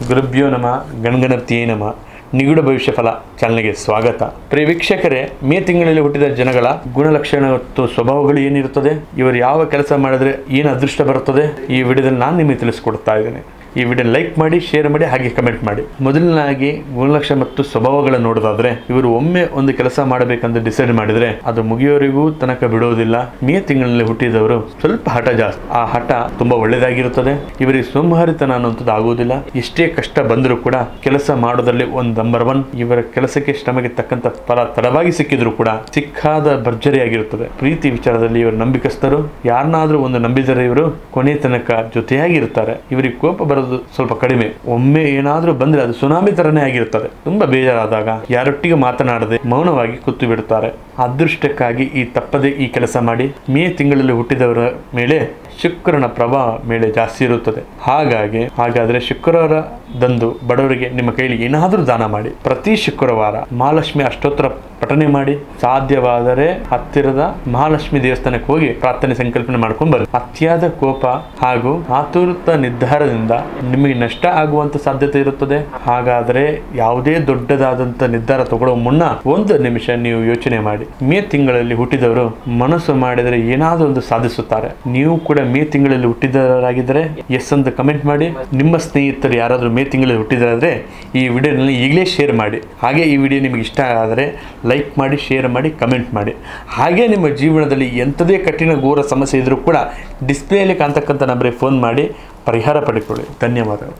ಗುರುಭ್ಯೋ ನಮಃ ಗಣಗಣಪತಿಯೇ ನಮಃ. ನಿಗೂಢ ಭವಿಷ್ಯ ಫಲ ಚಾನಲ್ಗೆ ಸ್ವಾಗತ. ಪ್ರಿಯ ವೀಕ್ಷಕರೇ, ಮೇ ತಿಂಗಳಲ್ಲಿ ಹುಟ್ಟಿದ ಜನಗಳ ಗುಣಲಕ್ಷಣ ಮತ್ತು ಸ್ವಭಾವಗಳು ಏನಿರುತ್ತದೆ, ಇವರು ಯಾವ ಕೆಲಸ ಮಾಡಿದ್ರೆ ಏನು ಅದೃಷ್ಟ ಬರುತ್ತದೆ, ಈ ವಿಡಿಯೋದಲ್ಲಿ ನಾನು ನಿಮಗೆ ತಿಳಿಸ್ಕೊಡ್ತಾ ಇದ್ದೇನೆ. ಈ ವಿಡಿಯೋ ಲೈಕ್ ಮಾಡಿ, ಶೇರ್ ಮಾಡಿ, ಹಾಗೆ ಕಮೆಂಟ್ ಮಾಡಿ. ಮೊದಲನಾಗಿ ಗುಣಲಕ್ಷಣ ಮತ್ತು ಸ್ವಭಾವಗಳನ್ನು ನೋಡೋದಾದ್ರೆ, ಇವರು ಒಮ್ಮೆ ಒಂದು ಕೆಲಸ ಮಾಡಬೇಕಂತ ಡಿಸೈಡ್ ಮಾಡಿದ್ರೆ ಅದು ಮುಗಿಯೋರಿಗೂ ತನಕ ಬಿಡೋದಿಲ್ಲ. ಮೇ ತಿಂಗಳಲ್ಲಿ ಹುಟ್ಟಿದವರು ಸ್ವಲ್ಪ ಹಠ ಜಾಸ್ತಿ. ಆ ಹಠ ತುಂಬಾ ಒಳ್ಳೆಯದಾಗಿರುತ್ತದೆ. ಇವರಿಗೆ ಸೋಮವಾರಿತನ ಅನ್ನುವಂಥದ್ದು ಆಗುವುದಿಲ್ಲ. ಎಷ್ಟೇ ಕಷ್ಟ ಬಂದರೂ ಕೂಡ ಕೆಲಸ ಮಾಡೋದ್ರಲ್ಲಿ ಒಂದು ನಂಬರ್ 1. ಇವರ ಕೆಲಸಕ್ಕೆ ಶ್ರಮಕ್ಕೆ ತಕ್ಕಂತ ಫಲ ತಡವಾಗಿ ಸಿಕ್ಕಿದ್ರು ಕೂಡ ಸಿಕ್ಕಾದ ಭರ್ಜರಿಯಾಗಿರುತ್ತದೆ. ಪ್ರೀತಿ ವಿಚಾರದಲ್ಲಿ ಇವರು ನಂಬಿಕಸ್ಥರು. ಯಾರನ್ನಾದ್ರೂ ಒಂದು ನಂಬಿದರೆ ಇವರು ಕೊನೆ ತನಕ ಜೊತೆಯಾಗಿರುತ್ತಾರೆ. ಇವರಿಗೆ ಕೋಪ ಸ್ವಲ್ಪ ಕಡಿಮೆ. ಒಮ್ಮೆ ಏನಾದ್ರೂ ಬಂದ್ರೆ ಅದು ಸುನಾಮಿ ತರನೇ ಆಗಿರುತ್ತದೆ. ತುಂಬಾ ಬೇಜಾರಾದಾಗ ಯಾರೊಟ್ಟಿಗೆ ಮಾತನಾಡದೆ ಮೌನವಾಗಿ ಕೂತು ಬಿಡುತ್ತಾರೆ. ಅದೃಷ್ಟಕ್ಕಾಗಿ ತಪ್ಪದೆ ಈ ಕೆಲಸ ಮಾಡಿ. ಮೇ ತಿಂಗಳಲ್ಲಿ ಹುಟ್ಟಿದವರ ಮೇಲೆ ಶುಕ್ರನ ಪ್ರಭಾವ ಮೇಲೆ ಜಾಸ್ತಿ ಇರುತ್ತದೆ. ಹಾಗಾದ್ರೆ ಶುಕ್ರವಾರದಂದು ಬಡವರಿಗೆ ನಿಮ್ಮ ಕೈಲಿ ಏನಾದ್ರೂ ದಾನ ಮಾಡಿ. ಪ್ರತಿ ಶುಕ್ರವಾರ ಮಹಾಲಕ್ಷ್ಮಿ ಅಷ್ಟೋತ್ತರ ಪಠನೆ ಮಾಡಿ. ಸಾಧ್ಯವಾದರೆ ಹತ್ತಿರದ ಮಹಾಲಕ್ಷ್ಮಿ ದೇವಸ್ಥಾನಕ್ಕೆ ಹೋಗಿ ಪ್ರಾರ್ಥನೆ ಸಂಕಲ್ಪನೆ ಮಾಡ್ಕೊಂಡು ಬರ್ರಿ. ಅತಿಯಾದ ಕೋಪ ಹಾಗೂ ಆತುರತ ನಿರ್ಧಾರದಿಂದ ನಿಮಗೆ ನಷ್ಟ ಆಗುವಂತ ಸಾಧ್ಯತೆ ಇರುತ್ತದೆ. ಹಾಗಾದ್ರೆ ಯಾವುದೇ ದೊಡ್ಡದಾದಂತ ನಿರ್ಧಾರ ತಗೊಳ್ಳೋ ಮುನ್ನ ಒಂದು ನಿಮಿಷ ನೀವು ಯೋಚನೆ ಮಾಡಿ. ಮೇ ತಿಂಗಳಲ್ಲಿ ಹುಟ್ಟಿದವರು ಮನಸ್ಸು ಮಾಡಿದರೆ ಏನಾದರೂ ಒಂದು ಸಾಧಿಸುತ್ತಾರೆ. ನೀವು ಕೂಡ ಮೇ ತಿಂಗಳಲ್ಲಿ ಹುಟ್ಟಿದವರಾಗಿದ್ದರೆ ಎಸ್ ಅಂತ ಕಮೆಂಟ್ ಮಾಡಿ. ನಿಮ್ಮ ಸ್ನೇಹಿತರು ಯಾರಾದರೂ ಮೇ ತಿಂಗಳಲ್ಲಿ ಹುಟ್ಟಿದರಾದ್ರೆ ಈ ವಿಡಿಯೋನಲ್ಲಿ ಈಗಲೇ ಶೇರ್ ಮಾಡಿ. ಹಾಗೆ ಈ ವಿಡಿಯೋ ನಿಮಗೆ ಇಷ್ಟ ಆದರೆ ಲೈಕ್ ಮಾಡಿ, ಶೇರ್ ಮಾಡಿ, ಕಮೆಂಟ್ ಮಾಡಿ. ಹಾಗೆ ನಿಮ್ಮ ಜೀವನದಲ್ಲಿ ಎಂಥದೇ ಕಠಿಣ ಘೋರ ಸಮಸ್ಯೆ ಇದ್ರೂ ಕೂಡ ಡಿಸ್ಪ್ಲೇಯಲ್ಲಿ ಕಾಣ್ತಕ್ಕಂಥ ನಂಬರಿಗೆ ಫೋನ್ ಮಾಡಿ ಪರಿಹಾರ ಪಡೆದುಕೊಳ್ಳಿ. ಧನ್ಯವಾದಗಳು.